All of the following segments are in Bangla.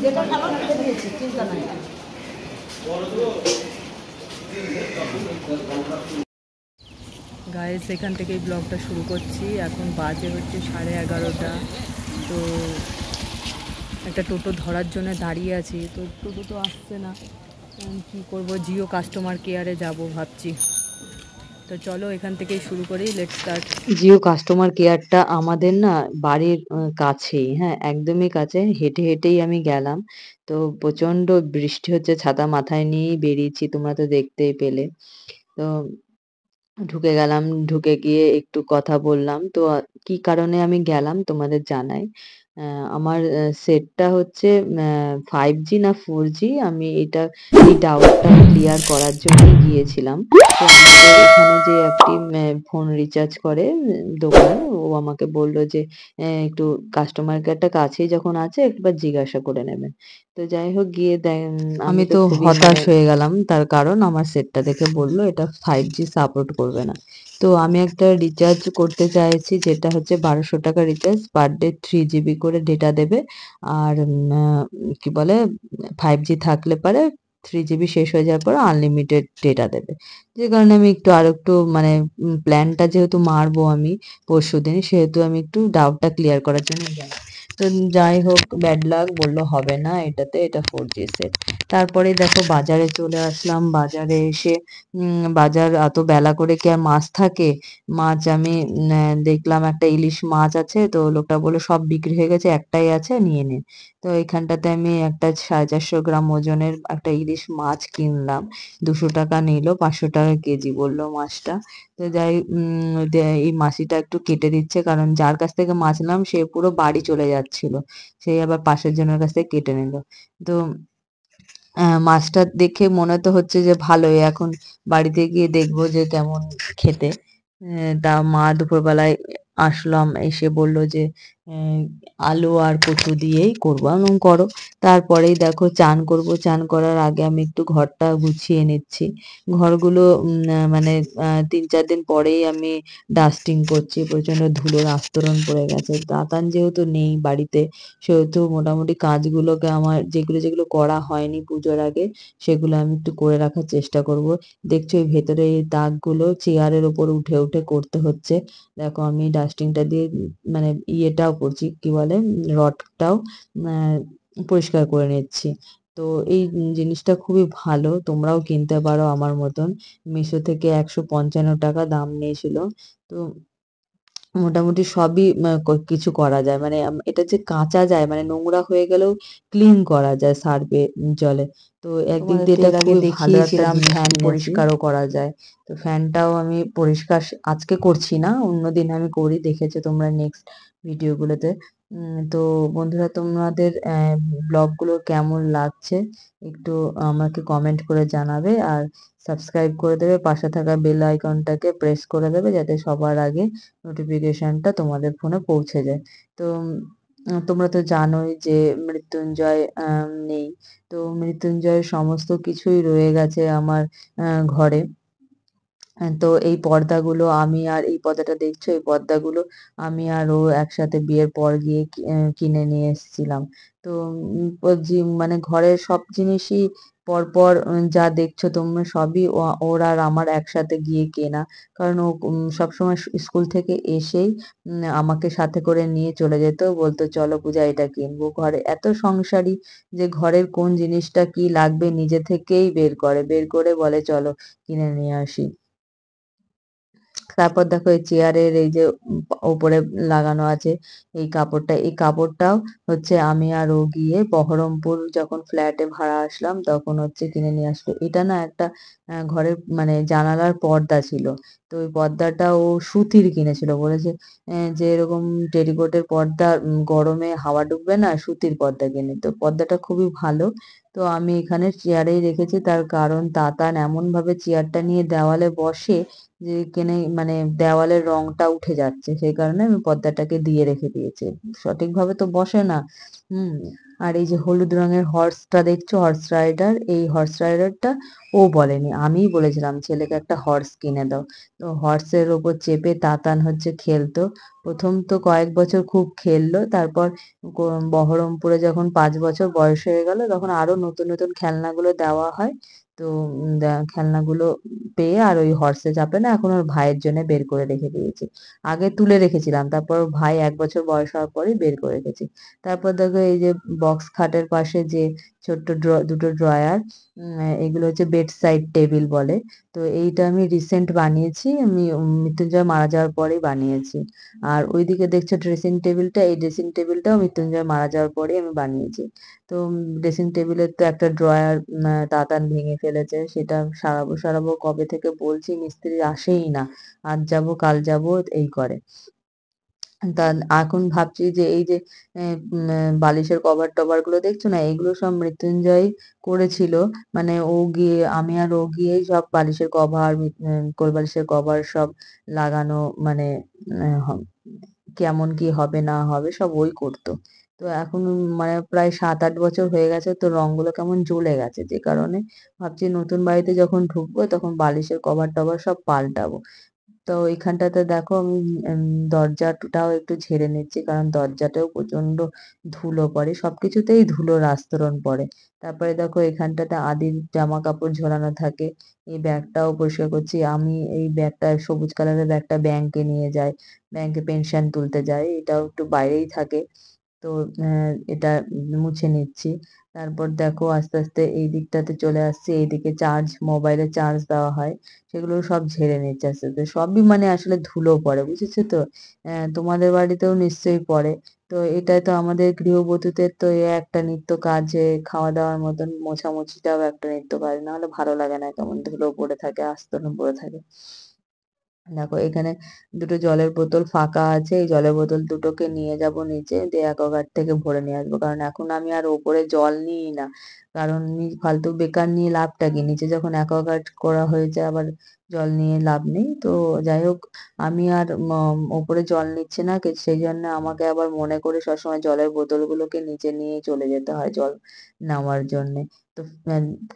যেটা খাবার খেয়ে দিয়েছি, চিন্তা নাই। গাইস এখান থেকেই ব্লগটা শুরু করছি। এখন বাজে হচ্ছে 11:30। তো একটা টোটো ধরার জন্য দাঁড়িয়ে আছি, তো টোটো তো আসছে না। কী করবো, জিও কাস্টমার কেয়ারে যাব ভাবছি। তো চলো এখান থেকেই শুরু করি, লেটস স্টার্ট। জিও কাস্টমার কেয়ারটা আমাদের না বাড়ির কাছেই, হ্যাঁ একদমই কাছে, হেঁটে হেঁটেই আমি গেলাম। তো প্রচণ্ড বৃষ্টি হচ্ছে, ছাতা মাথায় নিয়েই বেরিয়েছি, তোমরা তো দেখতেই পেলে। তো ঢুকে গেলাম, ঢুকে গিয়ে একটু কথা বললাম। তো কি কারণে আমি গেলাম তোমাদের জানাই। আমার সেটটা হচ্ছে 5G না 4G, আমি এই ডাউটটা ক্লিয়ার করার জন্যই গিয়েছিলাম। তো আমাদের এখানে যে একটি ফোন রিচার্জ করে দোকান, ও আমাকে বলল যে একটু কাস্টমার কেয়ারটা কাছেই যখন আছে একবার জিজ্ঞাসা করে নেবেন। তো যাই হোক গিয়ে আমি তো হতাশ হয়ে গেলাম, তার কারণ আমার সেটটা দেখে বললো এটা 5G সাপোর্ট করবে না। তো আমি একটা রিচার্জ করতে চাইছি, যেটা হচ্ছে 1200 টাকা রিচার্জ, পার ডে 3 GB করে ডেটা দেবে। আর কি বলে 5G থাকলে পারে 3 GB শেষ হয়ে যাওয়ার পর আনলিমিটেড ডেটা দেবে। যে কারণে আমি আর একটু মানে প্ল্যানটা যেহেতু মারবো আমি পরশুদিন, সেহেতু আমি একটু ডাউটটা ক্লিয়ার করার জন্য যাই। তো যাই হোক, ব্যাড লাক, বললো হবে না এটাতে, এটা 4G সেট। তারপরে দেখো বাজারে চলে আসলাম। বাজারে এসে বাজার এত বেলা করে কি আর মাছ থাকে? মাছ আমি দেখলাম একটা ইলিশ মাছ আছে, তো লোকটা বললো সব বিক্রি হয়ে গেছে, একটাই আছে, নিয়ে নিন। তো এখানটাতে আমি একটা 450 গ্রাম ওজনের একটা ইলিশ মাছ কিনলাম। 200 টাকা নিল, 500 টাকা কেজি বললো মাছটা। তো যাই এই মাসিটা একটু কেটে দিচ্ছে, কারণ যার কাছ থেকে মাছ নিলাম সে পুরো বাড়ি চলে যাচ্ছিল, সেই আবার পাশের জনের কাছ থেকে কেটে নিল। তো মাছটা দেখে মনে তো হচ্ছে যে ভালোই, এখন বাড়িতে গিয়ে দেখবো যে কেমন খেতে। তা মা দুপুরবেলায় আসলাম, এসে বললো যে আলু আর কচু দিয়েই করবো। আমি বললাম করো। তারপরেই দেখো চান করবো, চান করার আগে আমি একটু ঘরটা গুছিয়ে নিচ্ছি। ঘরগুলো মানে 3-4 দিন পরেই আমি ডাস্টিং করছি, প্রচন্ড ধুলোর আস্তরণ পড়ে গেছে। দাতান যেহেতু নেই বাড়িতে, সেহেতু মোটামুটি কাজগুলোকে আমার যেগুলো যেগুলো করা হয়নি পুজোর আগে, সেগুলো আমি একটু করে রাখার চেষ্টা করব। দেখছো এই ভেতরে এই দাগগুলো চেয়ারের ওপর উঠে উঠে করতে হচ্ছে। দেখো আমি ডাস্টিংটা দিয়ে মানে ইয়েটাও করছি, কি বলে, রডটাও পরিষ্কার করে নিচ্ছি। তো এই জিনিসটা খুবই ভালো, তোমরাও কিনতে পারো আমার মতন। মিশো থেকে 155 টাকা দাম নিয়েছিল। তো মোটামুটি সবই কিছু করা যায়, মানে এটা যে কাচা যায়, মানে নোংরা হয়ে গেলেও ক্লিন করা যায় সার্ফে, জলে। তো একদিক দিয়ে এটা খুবই ভালো একটা জিনিস, ফ্যান পরিষ্কারও করা যায়। তো ফ্যানটাও আমি পরিষ্কার আজকে করছি না, অন্যদিন আমি করি, দেখেছো তোমরা নেক্সট ভিডিওগুলোতে। তো বন্ধুরা তোমাদের ব্লগগুলো কেমন লাগছে একটু আমাকে কমেন্ট করে জানাবে, আর সাবস্ক্রাইব করে দেবে, পাশে থাকা বেল আইকনটাকে প্রেস করে দেবে, যাতে সবার আগে নোটিফিকেশনটা তোমাদের ফোনে পৌঁছে যায়। তো তোমরা তো জানোই যে মৃত্যুঞ্জয় নেই। তো মৃত্যুঞ্জয়ের সমস্ত কিছুই রয়ে গেছে আমার ঘরে। তো এই পর্দাগুলো আমি, আর এই পর্দাটা দেখছো, এই পর্দাগুলো আমি আর ও একসাথে বিয়ের পর গিয়ে কিনে নিয়ে এসেছিলাম। তো মানে ঘরের সব জিনিসই পরপর যা দেখছো তোমরা সবই ওর আর আমার একসাথে গিয়ে কেনা। কারণ ও সবসময় স্কুল থেকে এসেই আমাকে সাথে করে নিয়ে চলে যেত, বলতো চলো পূজা এটা কিনবো। ঘরে এত সংসারী যে ঘরের কোন জিনিসটা কি লাগবে নিজে থেকেই বের করে বলে চলো কিনে নিয়ে আসি। তারপর দেখো এই চেয়ারের এই যে ওপরে লাগানো আছে এই কাপড়টা, এই কাপড়টাও হচ্ছে আমি আর ও গিয়ে বহরমপুর যখন ফ্ল্যাটে ভাড়া আসলাম তখন হচ্ছে কিনে নিয়ে আসলো। এটা না একটা ঘরের মানে জানালার পর্দা ছিল। তো ওই পর্দাটা ও সুতির কিনেছিল, বলেছে যে এরকম টেরিকটের পর্দা গরমে হাওয়া ঢুকবে না, সুতির পর্দা কিনে। তো পর্দাটা খুবই ভালো। তো আমি এখানে চেয়ারেই রেখেছি, তার কারণ তাতান এমন ভাবে চেয়ারটা নিয়ে দেওয়ালে বসে যে কেনে মানে দেওয়ালের রংটা উঠে যাচ্ছে, সেই কারণে আমি পর্দাটাকে দিয়ে রেখে দিয়েছি। সঠিকভাবে তো বসে না। হুম আর এই যে হলুদ রঙের হর্সটা দেখছো, হর্স রাইডার, এই হর্স রাইডারটা ও বলেনি, আমিই বলেছিলাম ছেলেকে একটা হর্স কিনে দাও। তো হর্সের ওপর চেপে তাতান হচ্ছে খেলতো। প্রথম তো কয়েক বছর খুব খেললো, তারপর বহরমপুরে যখন 5 বছর বয়স হয়ে গেল তখন আরো নতুন নতুন খেলনাগুলো দেওয়া হয়। তো খেলনাগুলো পেয়ে আর ওই হর্সে চাপে না, এখন ওর ভাইয়ের জন্য বের করে রেখে দিয়েছি। আগে তুলে রেখেছিলাম, তারপর ওর ভাই 1 বছর বয়স হওয়ার পরই বের করে রেখেছি। তারপর দেখো এই যে বক্স খাটের পাশে যে ছোট্ট দুটো ড্রয়ার, এগুলো হচ্ছে বেড সাইড টেবিল বলে। তো এইটা আমি রিসেন্ট বানিয়েছি, আমি মৃত্যুঞ্জয় মারা যাওয়ার পরেই বানিয়েছি। আর ওইদিকে দেখছো ড্রেসিং টেবিলটা, এই ড্রেসিং টেবিলটাও মৃত্যুঞ্জয় মারা যাওয়ার পরেই আমি বানিয়েছি। তো ড্রেসিং টেবিলের তো একটা ড্রয়ার তাতান ভেঙে ফেলেছে, সেটা সারাবো সারাবো কবে থেকে বলছি, মিস্ত্রি আসেই না, আজ যাবো কাল যাবো এই করে। তা এখন ভাবছি যে এই যে বালিশের কভার টভার গুলো দেখছো না, এগুলো সব মৃত্যুঞ্জয় করেছিল। মানে ও গিয়ে, আমি আর ও গিয়েই সব বালিশের কভার, কোল বালিশের কভার সব লাগানো, মানে কেমন কি হবে না হবে সব ওই করতো। তো এখন মানে প্রায় 7-8 বছর হয়ে গেছে, তো রংগুলো কেমন জ্বলে গেছে, যে কারণে ভাবছি নতুন বাড়িতে যখন ঢুকবো তখন বালিশের কভার টভার সব পাল্টাবো। তো এইখানটাতে দেখো আমি দরজাটাও একটু ঝেড়ে নিচ্ছি, কারণ দরজাটাও প্রচন্ড ধুলো পড়ে, সবকিছুতেই ধুলোর আস্তরণ পড়ে। তারপরে দেখো এখানটাতে আদির জামা কাপড় ঝোলানো থাকে, এই ব্যাগটাও পরিষ্কার করছি। আমি এই ব্যাগটা, সবুজ কালারের ব্যাগটা ব্যাংকে নিয়ে যাই, ব্যাংকে পেনশন তুলতে যাই, এটাও একটু বাইরেই থাকে। তো এটা মুছে নিচ্ছি। তারপর দেখো আস্তে আস্তে এই দিকটাতে চলে আসছি, এইদিকে মোবাইলে চার্জ দেওয়া হয়, সেগুলো সব ঝেড়ে নিচ্ছে আস্তে আস্তে। সবই মানে আসলে ধুলো পড়ে, বুঝেছো তো? তোমাদের বাড়িতেও নিশ্চয়ই পড়ে। তো এটাই তো আমাদের গৃহবধূদের তো এ একটা নিত্য কাজ, যে খাওয়া দাওয়ার মতন মোছামুছিটাও একটা নিত্য কাজ, নাহলে ভালো লাগে না, কেমন ধুলো পড়ে থাকে, আস্তরণ পড়ে থাকে। দেখো এখানে দুটো জলের বোতল ফাঁকা আছে, এই জলের বোতল দুটোকে নিয়ে যাব নিচে, দিয়ে অ্যাকোয়াগার্ড থেকে ভরে নিয়ে আসবো, কারণ এখন আমি আর ওপরে জল নিই না। কারণ ফালতু বেকার নিয়ে লাভটা কি, নিচে যখন অ্যাকোয়াগার্ড করা হয়েছে আবার জল নিয়ে লাভ নেই। তো যাই হোক, আমি আর ওপরে জল নিচ্ছি না, সেই জন্য আমাকে আবার মনে করে সবসময় জলের বোতলগুলোকে নিচে নিয়ে চলে যেতে হয় জল নেওয়ার জন্যে। তো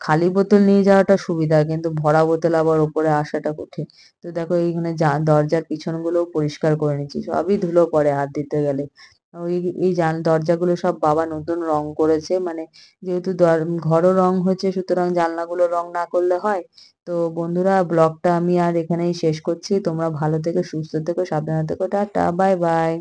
খালি বোতল নিয়ে যাওয়াটা সুবিধা, কিন্তু ভরা বোতল আবার ওপরে আসাটা কঠিন। তো দেখো এইখানে দরজার পিছন গুলোও পরিষ্কার করে নিচ্ছি, সবই ধুলো পড়ে হাত দিতে গেলে। ওই এই দরজাগুলো সব বাবা নতুন রং করেছে, মানে যেহেতু ঘরও রং হচ্ছে, সুতরাং জানলাগুলো রং না করলে হয়। তো বন্ধুরা, ব্লগটা আমি আর এখানেই শেষ করছি, তোমরা ভালো থেকো, সুস্থ থেকো, সাবধানে থেকো, টাটা, বাই বাই।